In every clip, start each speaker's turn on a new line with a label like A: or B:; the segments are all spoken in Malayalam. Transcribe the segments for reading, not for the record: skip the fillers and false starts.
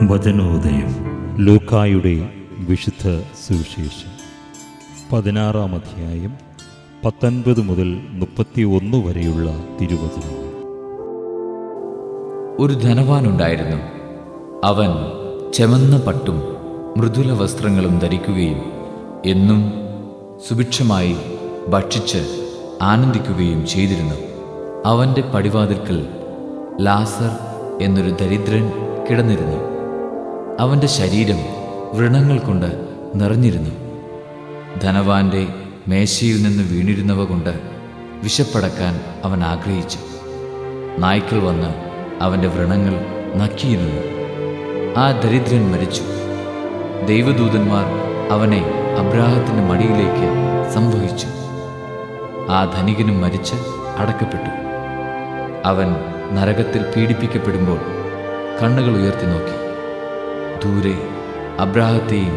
A: വചനോദയം. ലൂക്കായുടെ വിശുദ്ധ സുവിശേഷം 16-ാം അധ്യായം 19 മുതൽ 31 വരെയുള്ള തിരുവചനങ്ങൾ.
B: ഒരു ധനവാനുണ്ടായിരുന്നു. അവൻ ചെമന്ന പട്ടും മൃദുല വസ്ത്രങ്ങളും ധരിക്കുകയും എന്നും സുഭിക്ഷമായി ഭക്ഷിച്ച് ആനന്ദിക്കുകയും ചെയ്തിരുന്നു. അവൻ്റെ പടിവാതിൽക്കൽ ലാസർ എന്നൊരു ദരിദ്രൻ കിടന്നിരുന്നു. അവൻ്റെ ശരീരം വ്രണങ്ങൾ കൊണ്ട് നിറഞ്ഞിരുന്നു. ധനവാന്റെ മേശയിൽ നിന്ന് വീണിരുന്നവ കൊണ്ട് വിശപ്പടക്കാൻ അവൻ ആഗ്രഹിച്ചു. നായ്ക്കൾ വന്ന് അവൻ്റെ വ്രണങ്ങൾ നക്കിയിരുന്നു. ആ ദരിദ്രൻ മരിച്ചു. ദൈവദൂതന്മാർ അവനെ അബ്രാഹത്തിൻ്റെ മടിയിലേക്ക് സംവഹിച്ചു. ആ ധനികനും മരിച്ച് അടക്കപ്പെട്ടു. അവൻ നരകത്തിൽ പീഡിപ്പിക്കപ്പെടുമ്പോൾ കണ്ണുകൾ ഉയർത്തി നോക്കി. ദൂരെ അബ്രാഹത്തെയും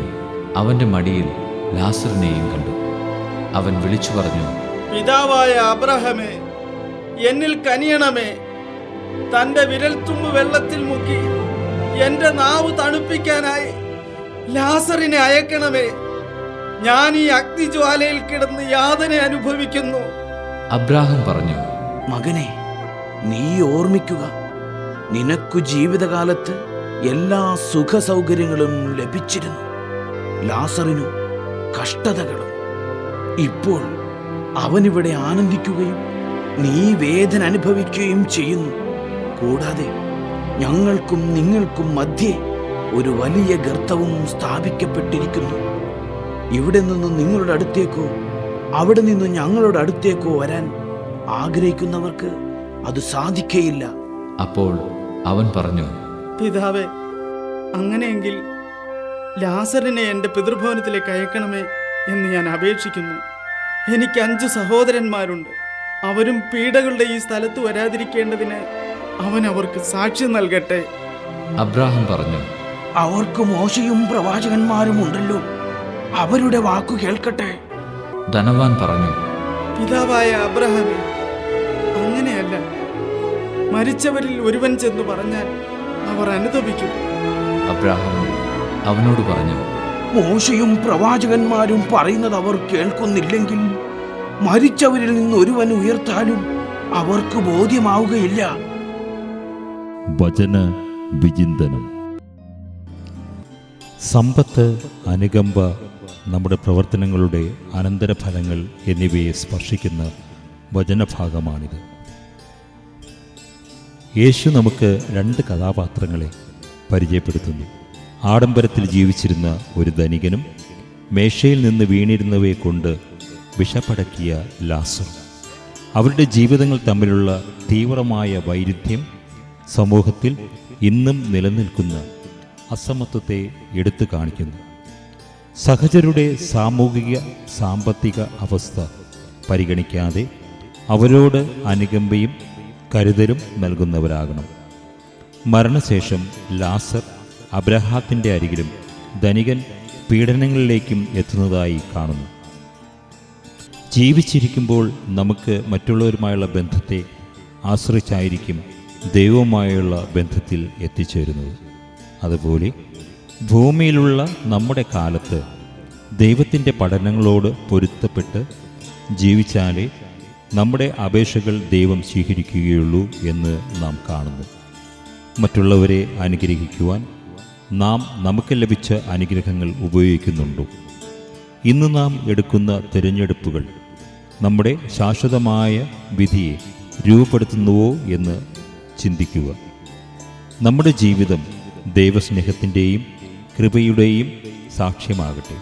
B: അവൻ്റെ മടിയിൽ ലാസറിനെയും കണ്ടു. അവൻ വിളിച്ചു പറഞ്ഞു,
C: പിതാവായ അബ്രഹാമേ, എന്നിൽ കനിയണമേ. തൻ്റെ വിരൽത്തുമ്പ് വെള്ളത്തിൽ മുക്കി എൻ്റെ നാവ് തണുപ്പിക്കാനായി ലാസറിനെ അയക്കണമേ. ഞാൻ ഈ അഗ്നിജ്വാലയിൽ കിടന്ന് യാതന അനുഭവിക്കുന്നു.
B: അബ്രാഹാം പറഞ്ഞു,
D: മകനെ, നീ ഓർമ്മിക്കുക, നിനക്കു ജീവിതകാലത്ത് എല്ലാ സുഖ സൗകര്യങ്ങളും ലഭിച്ചിരുന്നു. ലാസറിനു കഷ്ടതകളും. ഇപ്പോൾ അവനിവിടെ ആനന്ദിക്കുകയും നീ വേദന അനുഭവിക്കുകയും ചെയ്യുന്നു. കൂടാതെ ഞങ്ങൾക്കും നിങ്ങൾക്കും മധ്യേ ഒരു വലിയ ഗർത്തവും സ്ഥാപിക്കപ്പെട്ടിരിക്കുന്നു. ഇവിടെ നിന്ന് നിങ്ങളുടെ അടുത്തേക്കോ അവിടെ നിന്ന് ഞങ്ങളുടെ അടുത്തേക്കോ വരാൻ ആഗ്രഹിക്കുന്നവർക്ക് അത് സാധിക്കയില്ല.
B: അപ്പോൾ അവൻ പറഞ്ഞു,
C: പിതാവേ, അങ്ങനെയെങ്കിൽ ലാസറിനെ എൻ്റെ പിതൃഭവനത്തിലേക്ക് അയക്കണമേ എന്ന് ഞാൻ അപേക്ഷിക്കുന്നു. എനിക്ക് 5 സഹോദരന്മാരുണ്ട്. അവരും പീഡകളുടെ ഈ സ്ഥലത്ത് വരാതിരിക്കേണ്ടതിന് അവൻ അവർക്ക് സാക്ഷ്യം നൽകട്ടെ.
B: അബ്രാഹാം പറഞ്ഞു,
D: അവർക്ക് മോശയും പ്രവാചകന്മാരും ഉണ്ടല്ലോ, അവരുടെ വാക്കു കേൾക്കട്ടെ.
B: ധനവാൻ പറഞ്ഞു,
C: പിതാവായ അബ്രഹാമേ, അങ്ങനെയല്ല. മരിച്ചവരിൽ ഒരുവൻ ചെന്ന് പറഞ്ഞാൽ അവർ അനുതപിക്കും.
B: അബ്രാഹാം അവനോട് പറഞ്ഞു,
D: മോശയും പ്രവാചകന്മാരും പറയുന്നത് അവർ കേൾക്കുന്നില്ലെങ്കിൽ മരിച്ചവരിൽ നിന്ന് ഒരുവൻ ഉയർത്താലും അവർക്ക് ബോധ്യമാവുകയില്ല.
A: വചന വിചിന്തനം. സമ്പത്ത്, അനുകമ്പ, നമ്മുടെ പ്രവർത്തനങ്ങളുടെ അനന്തരഫലങ്ങൾ എന്നിവയെ സ്പർശിക്കുന്ന വചനഭാഗമാണിത്. യേശു നമുക്ക് 2 കഥാപാത്രങ്ങളെ പരിചയപ്പെടുത്തുന്നു. ആഡംബരത്തിൽ ജീവിച്ചിരുന്ന ഒരു ധനികനും മേശയിൽ നിന്ന് വീണിരുന്നവയെ കൊണ്ട് വിശപ്പടക്കിയ ലാസറും. അവരുടെ ജീവിതങ്ങൾ തമ്മിലുള്ള തീവ്രമായ വൈരുദ്ധ്യം സമൂഹത്തിൽ ഇന്നും നിലനിൽക്കുന്ന അസമത്വത്തെ എടുത്തു കാണിക്കുന്നു. സഹചരുടെ സാമൂഹിക സാമ്പത്തിക അവസ്ഥ പരിഗണിക്കാതെ അവരോട് അനുകമ്പയും കരുതലും നൽകുന്നവരാകണം. മരണശേഷം ലാസർ അബ്രഹാത്തിൻ്റെ അരികിലും ധനികൻ പീഡനങ്ങളിലേക്കും എത്തുന്നതായി കാണുന്നു. ജീവിച്ചിരിക്കുമ്പോൾ നമുക്ക് മറ്റുള്ളവരുമായുള്ള ബന്ധത്തെ ആശ്രയിച്ചായിരിക്കും ദൈവവുമായുള്ള ബന്ധത്തിൽ എത്തിച്ചേരുന്നത്. അതുപോലെ ഭൂമിയിലുള്ള നമ്മുടെ കാലത്ത് ദൈവത്തിൻ്റെ പഠനങ്ങളോട് പൊരുത്തപ്പെട്ട് ജീവിച്ചാലേ നമ്മുടെ അപേക്ഷകൾ ദൈവം സ്വീകരിക്കുകയുള്ളൂ എന്ന് നാം കാണുന്നു. മറ്റുള്ളവരെ അനുഗ്രഹിക്കുവാൻ നാം നമുക്ക് ലഭിച്ച അനുഗ്രഹങ്ങൾ ഉപയോഗിക്കുന്നുണ്ടോ? ഇന്ന് നാം എടുക്കുന്ന തിരഞ്ഞെടുപ്പുകൾ നമ്മുടെ ശാശ്വതമായ വിധിയെ രൂപപ്പെടുത്തുന്നുവോ എന്ന് ചിന്തിക്കുക. നമ്മുടെ ജീവിതം ദൈവസ്നേഹത്തിൻ്റെയും കൃപയുടെയും സാക്ഷ്യമാകട്ടെ.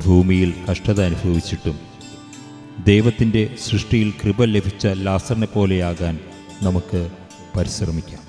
A: ഭൂമിയിൽ കഷ്ടത അനുഭവിച്ചിട്ടും ദൈവത്തിൻ്റെ സൃഷ്ടിയിൽ കൃപ ലഭിച്ച ലാസറിനെ പോലെയാകാൻ നമുക്ക് പരിശ്രമിക്കാം.